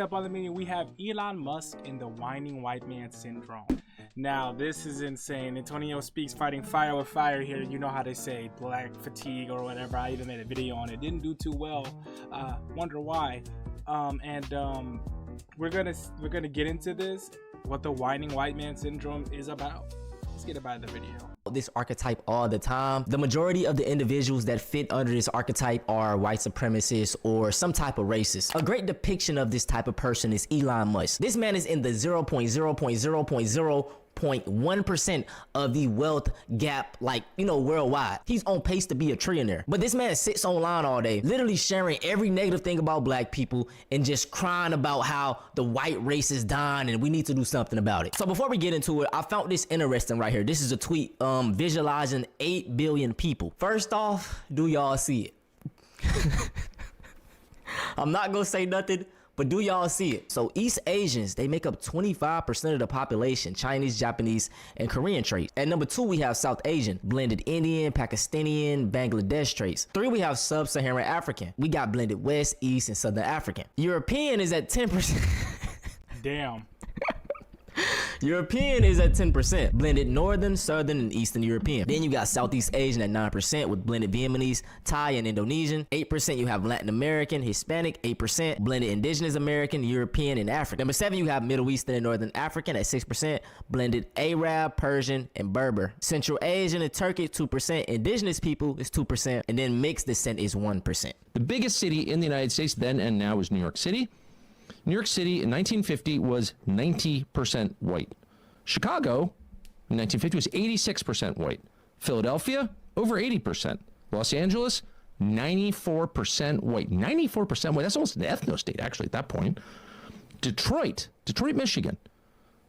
Next up on the menu, we have Elon Musk and the whining white man syndrome. Now, this is insane. Antonio speaks fighting fire with fire here. You know how they say black fatigue or whatever. I even made a video on it. Didn't do too well. Wonder why. We're gonna get into this, what the whining white man syndrome is about. Let's get about the video. This archetype all the time. The majority of the individuals that fit under this archetype are white supremacists or some type of racist. A great depiction of this type of person is Elon Musk. This man is in the 0.1% of the wealth gap, like, you know, worldwide. He's on pace to be a trillionaire. But this man sits online all day, literally sharing every negative thing about black people and just crying about how the white race is dying and we need to do something about it. So before we get into it, I found this interesting right here. This is a tweet visualizing 8 billion people. First off, do y'all see it? I'm not gonna say nothing, but do y'all see it? So East Asians, they make up 25% of the population. Chinese, Japanese, and Korean traits. At number 2, we have South Asian, blended Indian, Pakistani, Bangladesh traits. 3, we have Sub-Saharan African. We got blended West, East, and Southern African. European is at 10%. Damn. European is at 10%, blended Northern, Southern, and Eastern European. Then you got Southeast Asian at 9% with blended Vietnamese, Thai, and Indonesian. 8% you have Latin American, Hispanic, 8%, blended Indigenous American, European, and African. Number 7, you have Middle Eastern and Northern African at 6%, blended Arab, Persian, and Berber. Central Asian and Turkish, 2%, Indigenous people is 2%, and then mixed descent is 1%. The biggest city in the United States then and now is New York City. New York City in 1950 was 90% white. Chicago in 1950 was 86% white. Philadelphia, over 80%. Los Angeles, 94% white. 94% white. That's almost an ethno-state, actually, at that point. Detroit, Michigan,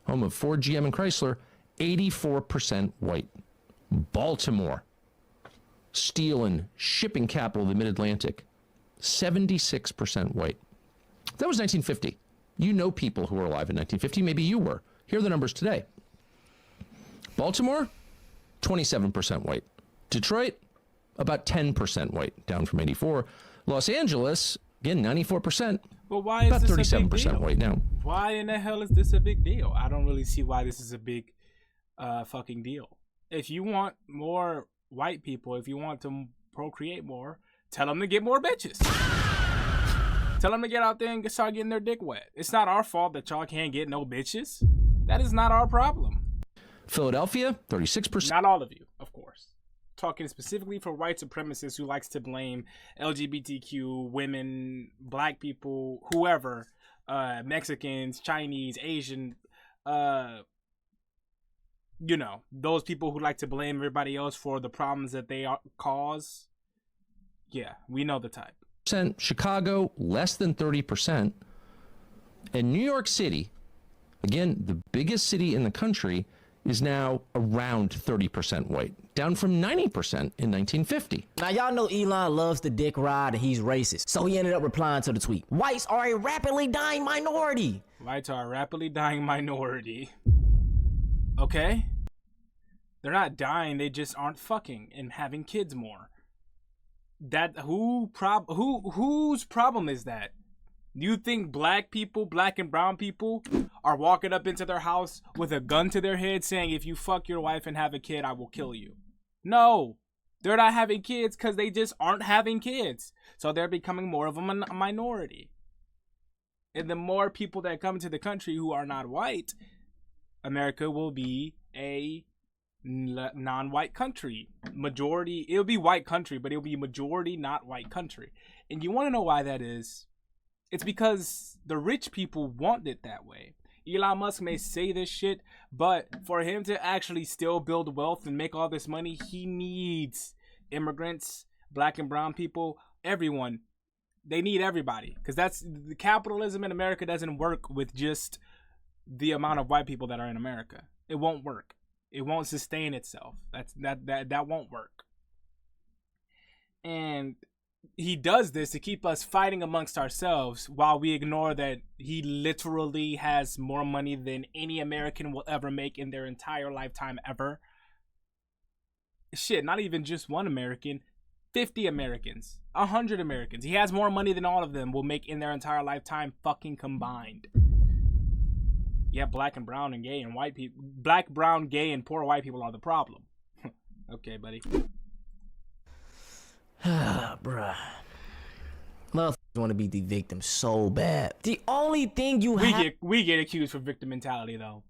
home of Ford, GM, and Chrysler, 84% white. Baltimore, steel and shipping capital of the Mid-Atlantic, 76% white. That was 1950. You know people who were alive in 1950. Maybe you were. Here are the numbers today. Baltimore, 27% white. Detroit, about 10% white, down from 84. Los Angeles, again, 94%. Well, why is about this 37% a big deal? white now. Why in the hell is this a big deal? I don't really see why this is a big fucking deal. If you want more white people, if you want to procreate more, tell them to get more bitches. Tell them to get out there and start getting their dick wet. It's not our fault that y'all can't get no bitches. That is not our problem. Philadelphia, 36%. Not all of you, of course. Talking specifically for white supremacists who likes to blame LGBTQ, women, black people, whoever, Mexicans, Chinese, Asian, you know, those people who like to blame everybody else for the problems that they cause. Yeah, we know the type. Chicago, less than 30%. And New York City, again, the biggest city in the country, is now around 30% white, down from 90% in 1950. Now, y'all know Elon loves the dick ride and he's racist. So he ended up replying to the tweet. Whites are a rapidly dying minority. Whites are a rapidly dying minority. Okay? They're not dying, they just aren't fucking and having kids more. That whose problem is that? You think black people, black and brown people, are walking up into their house with a gun to their head saying, if you fuck your wife and have a kid, I will kill you? No, they're not having kids because they just aren't having kids. So they're becoming more of a minority. And the more people that come to the country who are not white, America will be a non-white country. Majority, it'll be white country, but it'll be majority not white country. And you want to know why that is? It's because the rich people want it that way. Elon Musk may say this shit, but for him to actually still build wealth and make all this money, he needs immigrants, black and brown people, everyone. They need everybody, because that's the capitalism in America doesn't work with just the amount of white people that are in America. It won't work. It won't sustain itself. That won't work. And he does this to keep us fighting amongst ourselves while we ignore that he literally has more money than any American will ever make in their entire lifetime ever. Shit, not even just one American. 50 Americans, 100 Americans. He has more money than all of them will make in their entire lifetime fucking combined. Yeah, black and brown and gay and white people. Black, brown, gay, and poor white people are the problem. Okay, buddy. Bruh. Motherfuckers want to be the victim so bad. The only thing you we get accused for victim mentality though.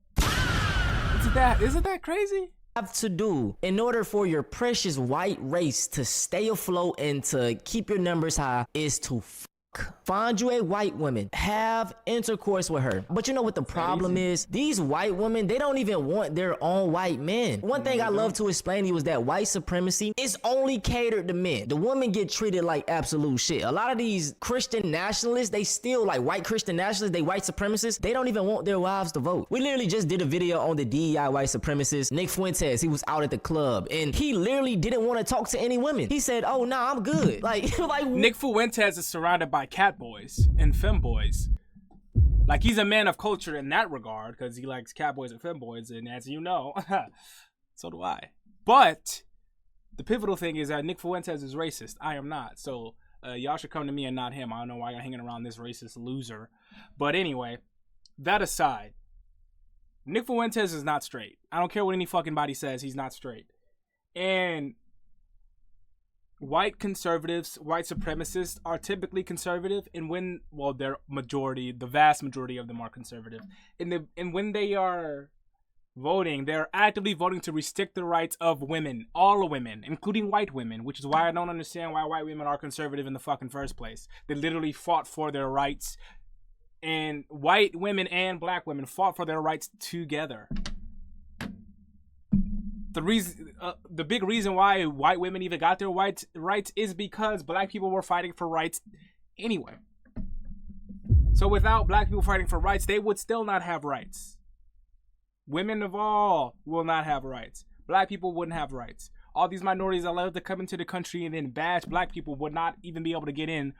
Isn't that crazy? Have to do in order for your precious white race to stay afloat and to keep your numbers high is to find you a white woman, have intercourse with her. But you know what the problem is? These white women, they don't even want their own white men. One thing I love to explain to you is that white supremacy is only catered to men. The women get treated like absolute shit. A lot of these Christian nationalists, they still like white Christian nationalists, they white supremacists, they don't even want their wives to vote. We literally just did a video on the DEI white supremacist, Nick Fuentes. He was out at the club and he literally didn't want to talk to any women. He said, oh, nah, I'm good. Like Nick Fuentes is surrounded by cat boys and femboys. Like, he's a man of culture in that regard because he likes cat boys and femboys, and as you know, so do I. But the pivotal thing is that Nick Fuentes is racist. I am not. So y'all should come to me and not him. I don't know why you're hanging around this racist loser. But anyway, that aside, Nick Fuentes is not straight. I don't care what any fucking body says. He's not straight. And white conservatives, white supremacists are typically conservative, and the vast majority of them are conservative. And when they are voting, they're actively voting to restrict the rights of women, all women, including white women, which is why I don't understand why white women are conservative in the fucking first place. They literally fought for their rights, and white women and black women fought for their rights together. The big reason why white women even got their rights is because black people were fighting for rights anyway. So without black people fighting for rights, they would still not have rights. Women of all will not have rights. Black people wouldn't have rights. All these minorities allowed to come into the country and then bash black people would not even be able to get in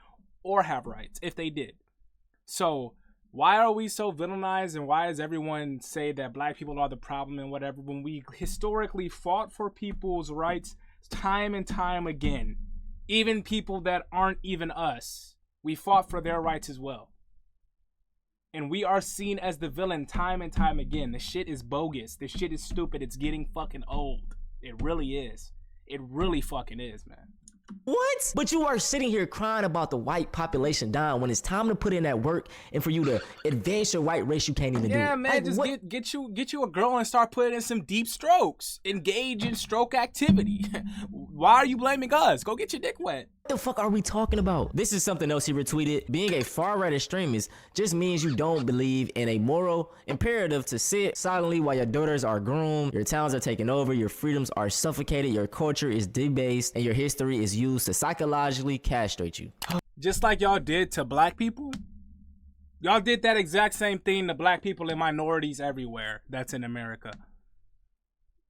or have rights if they did. So why are we so villainized, and why does everyone say that black people are the problem and whatever when we historically fought for people's rights time and time again? Even people that aren't even us, we fought for their rights as well. And we are seen as the villain time and time again. This shit is bogus. This shit is stupid. It's getting fucking old. It really is. It really fucking is, man. What? But you are sitting here crying about the white population dying when it's time to put in that work and for you to advance your white race you can't even do. Yeah, man, just get you a girl and start putting in some deep strokes. Engage in stroke activity. Why are you blaming us? Go get your dick wet. What the fuck are we talking about? This is something else he retweeted. Being a far-right extremist just means you don't believe in a moral imperative to sit silently while your daughters are groomed, your towns are taken over, your freedoms are suffocated, your culture is debased, and your history is used to psychologically castrate you. Just like y'all did to black people, y'all did that exact same thing to black people and minorities everywhere that's in America.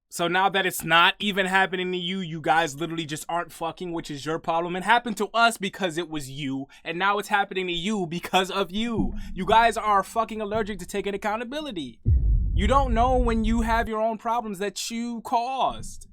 So now that it's not even happening to you, you guys literally just aren't fucking, which is your problem. It happened to us because it was you, and now it's happening to you because of you. You guys are fucking allergic to taking accountability. You don't know when you have your own problems that you caused.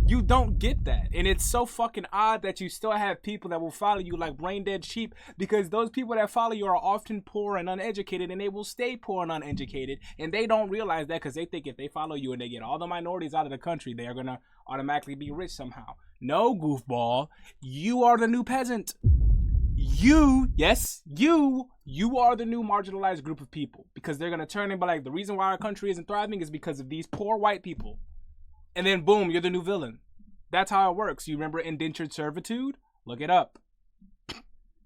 You don't get that. And it's so fucking odd that you still have people that will follow you like brain dead sheep, because those people that follow you are often poor and uneducated, and they will stay poor and uneducated, and they don't realize that because they think if they follow you and they get all the minorities out of the country, they are going to automatically be rich somehow. No, goofball. You are the new peasant. You are the new marginalized group of people, because they're going to turn and be like, the reason why our country isn't thriving is because of these poor white people. And then boom, you're the new villain. That's how it works. You remember indentured servitude? Look it up.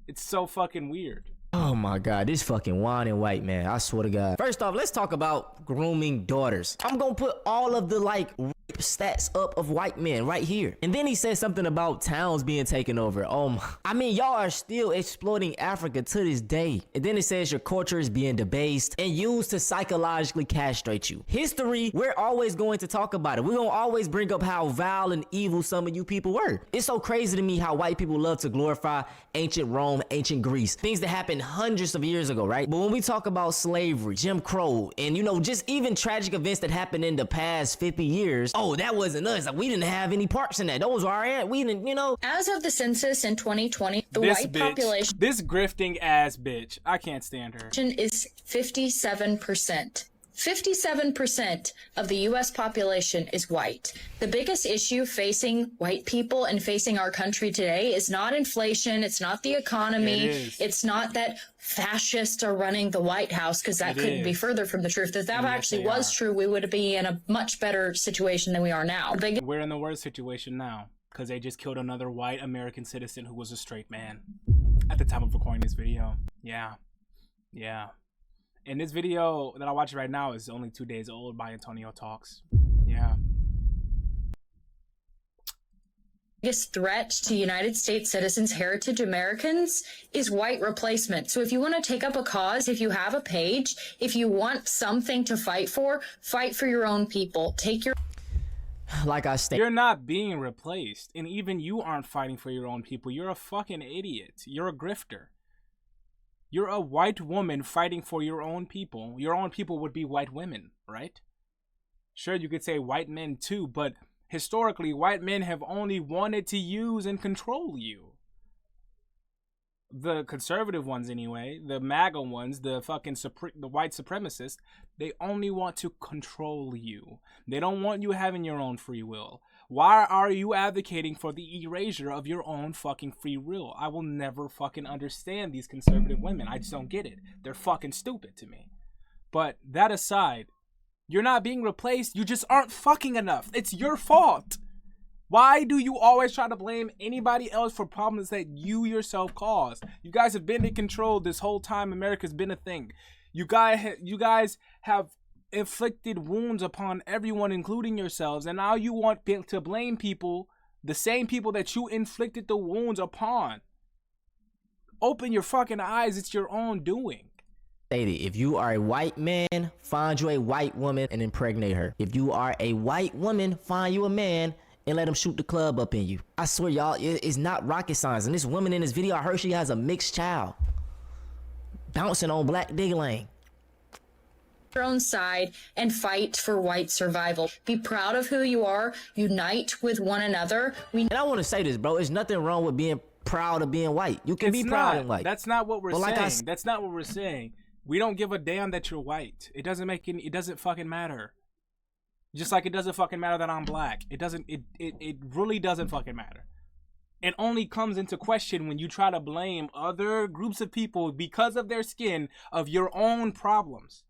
It's so fucking weird. Oh my God, this fucking whining white man, I swear to God. First off, let's talk about grooming daughters. I'm gonna put all of the rape stats up of white men right here. And then he said something about towns being taken over. Oh my, I mean, y'all are still exploiting Africa to this day. And then it says your culture is being debased and used to psychologically castrate you. History, we're always going to talk about it. We're gonna always bring up how vile and evil some of you people were. It's so crazy to me how white people love to glorify ancient Rome, ancient Greece, things that happened hundreds of years ago, right? But when we talk about slavery, Jim Crow, and just even tragic events that happened in the past 50 years, oh, oh, that wasn't us. Like, we didn't have any parts in that. Those were our, we didn't, you know. As of the census in 2020, the This white bitch, population this grifting ass bitch. I can't stand her. is 57%. 57% of the U.S. population is white. The biggest issue facing white people and facing our country today is not inflation. It's not the economy. It's not that fascists are running the White House, because that couldn't be further from the truth. If that actually was true, we would be in a much better situation than we are now. We're in the worst situation now because they just killed another white American citizen who was a straight man at the time of recording this video. Yeah. And this video that I watch right now is only 2 days old by Antonio Talks. Yeah. Biggest threat to United States citizens, heritage Americans, is white replacement. So if you want to take up a cause, if you have a page, if you want something to fight for your own people. Take your... Like I said, you're not being replaced. And even you aren't fighting for your own people. You're a fucking idiot. You're a grifter. You're a white woman fighting for your own people. Your own people would be white women, right? Sure, you could say white men too, but historically, white men have only wanted to use and control you. The conservative ones anyway, the MAGA ones, the fucking the white supremacists, they only want to control you. They don't want you having your own free will. Why are you advocating for the erasure of your own fucking free will? I will never fucking understand these conservative women. I just don't get it. They're fucking stupid to me. But that aside, you're not being replaced. You just aren't fucking enough. It's your fault. Why do you always try to blame anybody else for problems that you yourself caused? You guys have been in control this whole time America's been a thing. You guys have inflicted wounds upon everyone, including yourselves, and now you want to blame people, the same people that you inflicted the wounds upon. Open your fucking eyes. It's your own doing. If you are a white man, find you a white woman and impregnate her. If you are a white woman, find you a man and let him shoot the club up in you. I swear, y'all, it's not rocket science. And this woman in this video, I heard she has a mixed child bouncing on Black Diglang. Your own side and fight for white survival. Be proud of who you are. Unite with one another. And I want to say this, bro. There's nothing wrong with being proud of being white. You can be proud of white. That's not what we're saying. That's not what we're saying. We don't give a damn that you're white. It doesn't fucking matter. Just like it doesn't fucking matter that I'm black. It really doesn't fucking matter. It only comes into question when you try to blame other groups of people because of their skin of your own problems.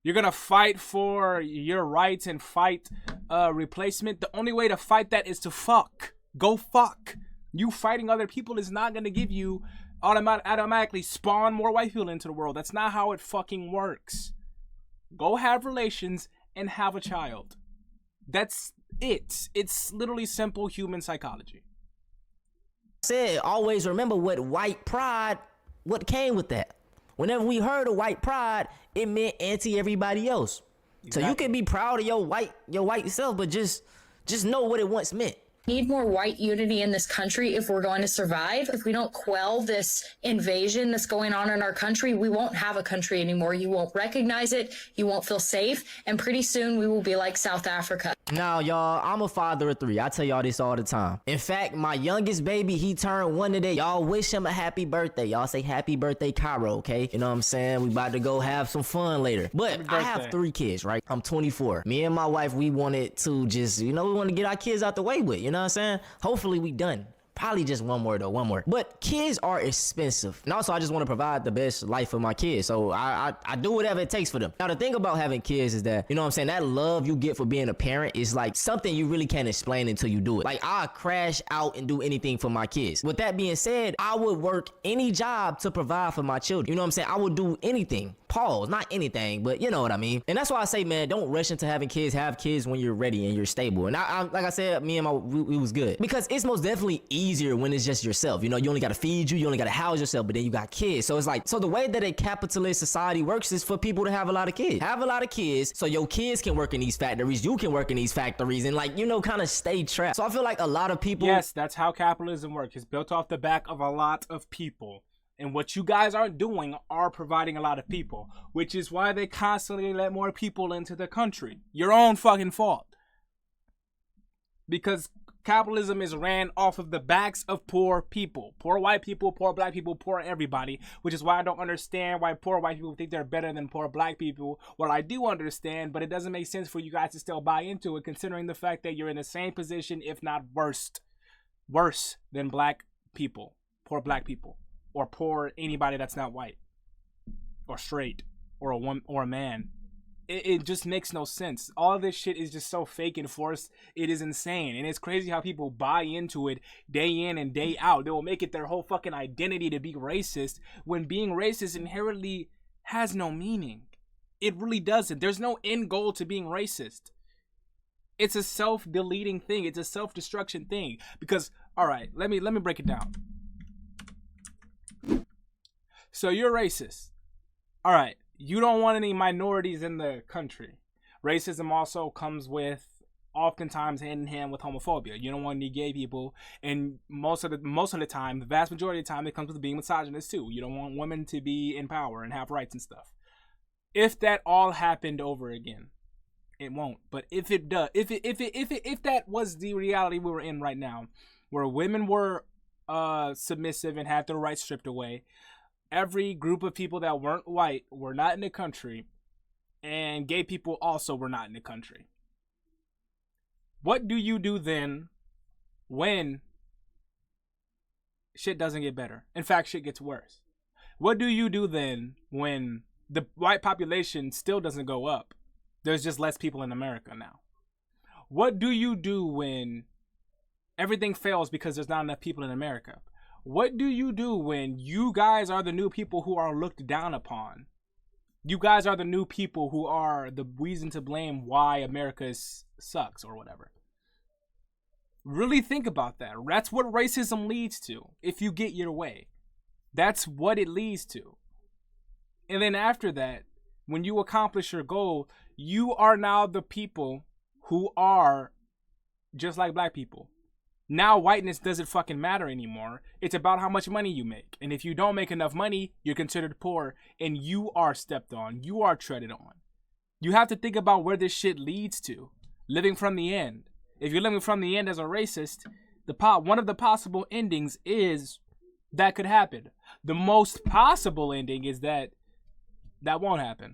You're gonna fight for your rights and fight replacement. The only way to fight that is to fuck. Go fuck. You fighting other people is not gonna give you automatically spawn more white people into the world. That's not how it fucking works. Go have relations and have a child. That's it. It's literally simple human psychology. Said always remember what white pride, what came with that. Whenever we heard of white pride, it meant anti everybody else. Exactly. So you can be proud of your white self, but just know what it once meant. Need more white unity in this country if we're going to survive. If we don't quell this invasion that's going on in our country, we won't have a country anymore. You won't recognize it. You won't feel safe. And pretty soon we will be like South Africa. Now, y'all, I'm a father of 3. I tell y'all this all the time. In fact, my youngest baby, he turned 1 today. Y'all wish him a happy birthday. Y'all say happy birthday, Cairo, okay? You know what I'm saying? We about to go have some fun later. But I have 3 kids, right? I'm 24. Me and my wife, we wanted to just, we want to get our kids out the way with, you know what I'm saying? Hopefully we done. Probably just one more though, one more. But kids are expensive. And also I just want to provide the best life for my kids. So I do whatever it takes for them. Now the thing about having kids is that, you know what I'm saying, that love you get for being a parent is like something you really can't explain until you do it. Like I'll crash out and do anything for my kids. With that being said, I would work any job to provide for my children. You know what I'm saying? I would do anything. Pause, not anything, but you know what I mean. And that's why I say, man, don't rush into having kids. Have kids when you're ready and you're stable. And I like I said, me and we was good. Because it's most definitely easier when it's just yourself. You know, you only got to feed you only got to house yourself, but then you got kids. So it's like, so the way that a capitalist society works is for people to have a lot of kids. Have a lot of kids so your kids can work in these factories, you can work in these factories, and like, kind of stay trapped. So I feel like a lot of people... Yes, that's how capitalism works. It's built off the back of a lot of people. And what you guys aren't doing are providing a lot of people, which is why they constantly let more people into the country. Your own fucking fault. Because capitalism is ran off of the backs of poor people. Poor white people, poor black people, poor everybody. Which is why I don't understand why poor white people think they're better than poor black people. Well, I do understand, but it doesn't make sense for you guys to still buy into it, considering the fact that you're in the same position, if not worse than black people. Poor black people. Or poor anybody that's not white. Or straight. Or a woman or a man. It just makes no sense. All this shit is just so fake and forced. It is insane. And it's crazy how people buy into it day in and day out. They will make it their whole fucking identity to be racist, when being racist inherently has no meaning. It really doesn't. There's no end goal to being racist. It's a self-deleting thing. It's a self-destruction thing. Because, alright, let me break it down. So you're racist. Alright. You don't want any minorities in the country. Racism also comes with, oftentimes hand in hand with homophobia. You don't want any gay people, and most of the time, the vast majority of the time, it comes with being misogynist too. You don't want women to be in power and have rights and stuff. If that all happened over again, it won't. But if it does, if that was the reality we were in right now, where women were submissive and had their rights stripped away, every group of people that weren't white were not in the country, and gay people also were not in the country. What do you do then when shit doesn't get better? In fact, shit gets worse. What do you do then when the white population still doesn't go up? There's just less people in America now. What do you do when everything fails because there's not enough people in America? What do you do when you guys are the new people who are looked down upon? You guys are the new people who are the reason to blame why America sucks or whatever. Really think about that. That's what racism leads to if you get your way. That's what it leads to. And then after that, when you accomplish your goal, you are now the people who are just like black people. Now whiteness doesn't fucking matter anymore. It's about how much money you make. And if you don't make enough money, you're considered poor, and you are stepped on. You are treaded on. You have to think about where this shit leads to. Living from the end. If you're living from the end as a racist, one of the possible endings is that could happen. The most possible ending is that won't happen.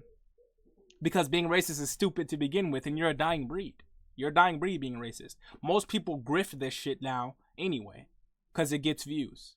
Because being racist is stupid to begin with, and you're a dying breed. You're a dying breed being racist. Most people grift this shit now anyway, because it gets views.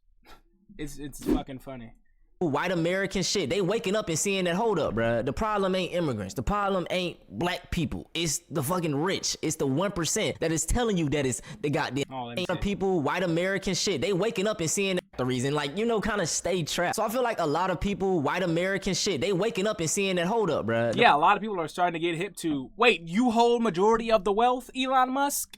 It's fucking funny. White American shit, they waking up and seeing that, hold up, bruh. The problem ain't immigrants. The problem ain't black people. It's the fucking rich. It's the 1% that is telling you that it's the goddamn people. White American shit, they waking up and seeing that. The reason, like, you know, kind of stay trapped. So I feel like a lot of people, white American shit, they waking up and seeing that, hold up, bruh. Yeah, a lot of people are starting to get hip to, wait, you hold majority of the wealth, Elon Musk?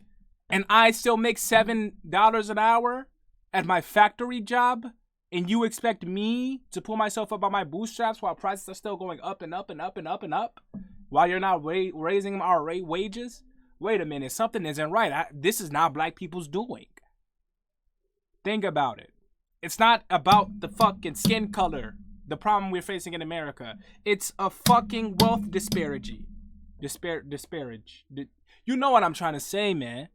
And I still make $7 an hour at my factory job? And you expect me to pull myself up by my bootstraps while prices are still going up and up and up and up and up? While you're not raising our wages? Wait a minute, something isn't right. This is not black people's doing. Think about it. It's not about the fucking skin color, the problem we're facing in America. It's a fucking wealth disparity. Disparage. You know what I'm trying to say, man.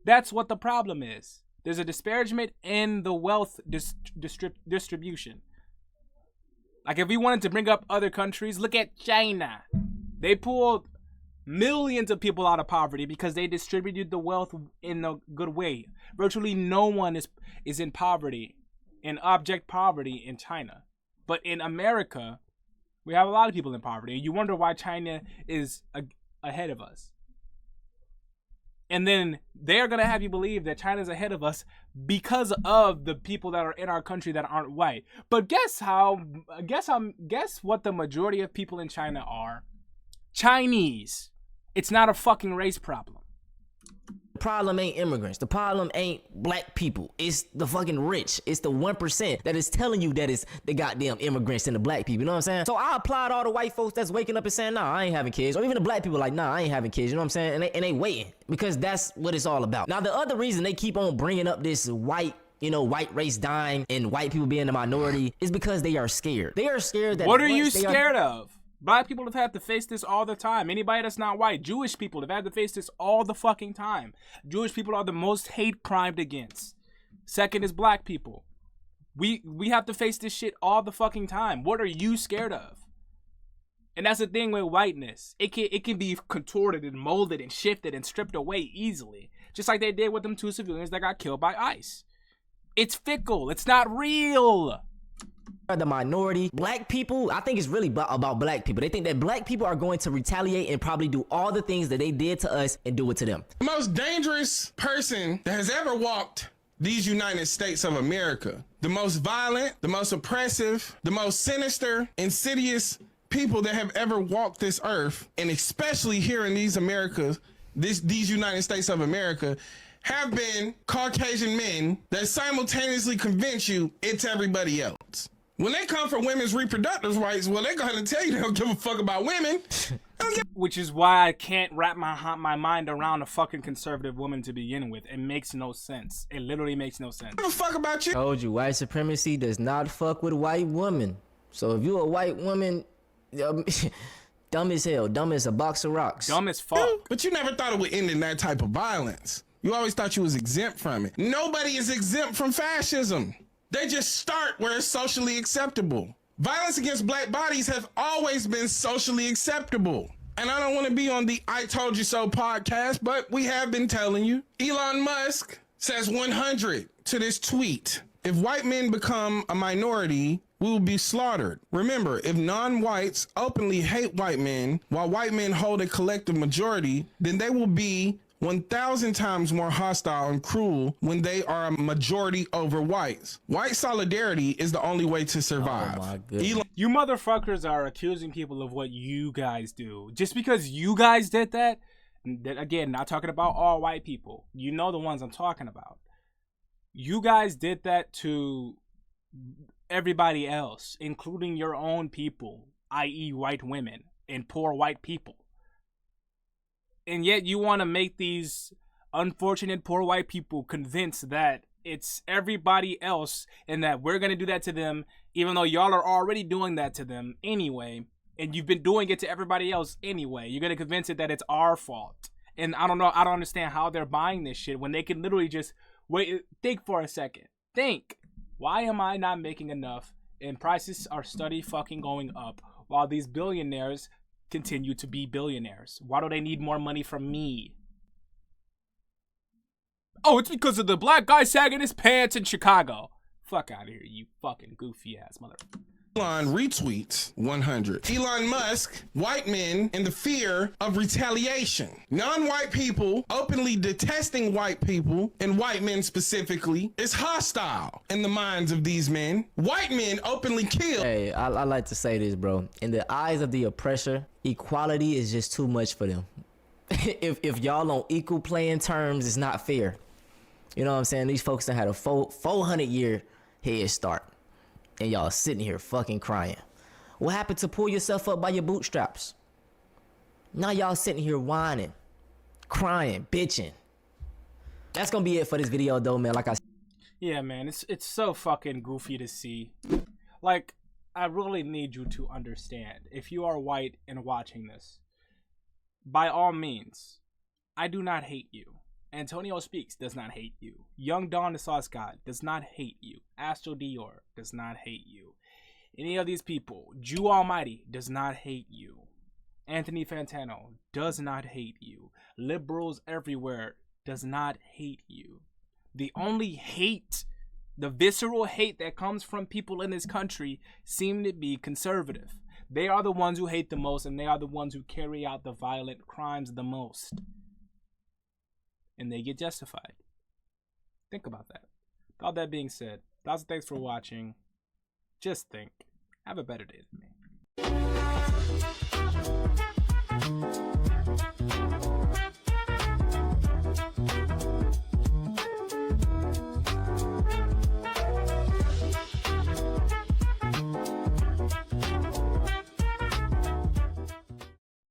That's what the problem is. There's a disparagement in the wealth distribution. Like, if we wanted to bring up other countries, look at China. They pulled millions of people out of poverty because they distributed the wealth in a good way. Virtually no one is in poverty, in abject poverty in China. But in America, we have a lot of people in poverty. And you wonder why China is ahead of us. And then they're going to have you believe that China's ahead of us because of the people that are in our country that aren't white. But guess what the majority of people in China are? Chinese. It's not a fucking race problem. The problem ain't immigrants. The problem ain't black people. It's the fucking rich. It's the 1% that is telling you that it's the goddamn immigrants and the black people. You know what I'm saying? So I applaud all the white folks that's waking up and saying, nah, I ain't having kids. Or even the black people like, nah, I ain't having kids. You know what I'm saying? And they waiting because that's what it's all about. Now, the other reason they keep on bringing up this white you know, white race dying and white people being the minority is because they are scared. They are scared that What are you scared of? Black people have had to face this all the time. Anybody that's not white, Jewish people have had to face this all the fucking time. Jewish people are the most hate crimed against. Second is black people. We have to face this shit all the fucking time. What are you scared of? And that's the thing with whiteness. It can be contorted and molded and shifted and stripped away easily. Just like they did with them 2 civilians that got killed by ICE. It's fickle. It's not real. The minority, black people, I think it's really about black people. They think that black people are going to retaliate and probably do all the things that they did to us and do it to them. The most dangerous person that has ever walked these United States of America, the most violent, the most oppressive, the most sinister, insidious people that have ever walked this earth, and especially here in these United States of America, have been Caucasian men that simultaneously convince you it's everybody else. When they come for women's reproductive rights, well, they're going to tell you they don't give a fuck about women. Which is why I can't wrap my mind around a fucking conservative woman to begin with. It makes no sense. It literally makes no sense. Give a fuck about you. Told you, white supremacy does not fuck with white women. So if you a white woman, dumb as hell, dumb as a box of rocks. Dumb as fuck. But you never thought it would end in that type of violence. You always thought you was exempt from it. Nobody is exempt from fascism. They just start where it's socially acceptable. Violence against black bodies have always been socially acceptable. And I don't want to be on the I Told You So podcast, but we have been telling you. Elon Musk says 100 to this tweet. If white men become a minority, we will be slaughtered. Remember, if non-whites openly hate white men, while white men hold a collective majority, then they will be 1,000 times more hostile and cruel when they are a majority over whites. White solidarity is the only way to survive. Oh my goodness. You motherfuckers are accusing people of what you guys do. Just because you guys did that, again, not talking about all white people. You know the ones I'm talking about. You guys did that to everybody else, including your own people, i.e. white women and poor white people. And yet you want to make these unfortunate poor white people convinced that it's everybody else and that we're going to do that to them, even though y'all are already doing that to them anyway. And you've been doing it to everybody else anyway. You're going to convince it that it's our fault. And I don't know. I don't understand how they're buying this shit when they can literally just wait. Think for a second. Think. Why am I not making enough? And prices are steady fucking going up while these billionaires continue to be billionaires. Why do they need more money from me? Oh, it's because of the black guy sagging his pants in Chicago. Fuck out of here, you fucking goofy ass motherfucker. Elon retweets 100. Elon Musk, white men, and the fear of retaliation. Non-white people openly detesting white people, and white men specifically, is hostile in the minds of these men. White men openly kill. Hey, I like to say this, bro. In the eyes of the oppressor, equality is just too much for them. if y'all on equal playing terms, it's not fair. You know what I'm saying? These folks that had a 400-year head start. And y'all sitting here fucking crying. What happened to pull yourself up by your bootstraps? Now y'all sitting here whining, crying, bitching. That's gonna be it for this video though, man. Like I said. Yeah, man, it's so fucking goofy to see. Like, I really need you to understand. If you are white and watching this, by all means, I do not hate you. Antonio Speaks does not hate you. Young Dawn the Sauce God does not hate you. Astro Dior does not hate you. Any of these people, Jew Almighty does not hate you. Anthony Fantano does not hate you. Liberals everywhere does not hate you. The only hate, the visceral hate that comes from people in this country seem to be conservative. They are the ones who hate the most, and they are the ones who carry out the violent crimes the most. And they get justified. Think about that. With all that being said, lots of thanks for watching. Just think. Have a better day than me.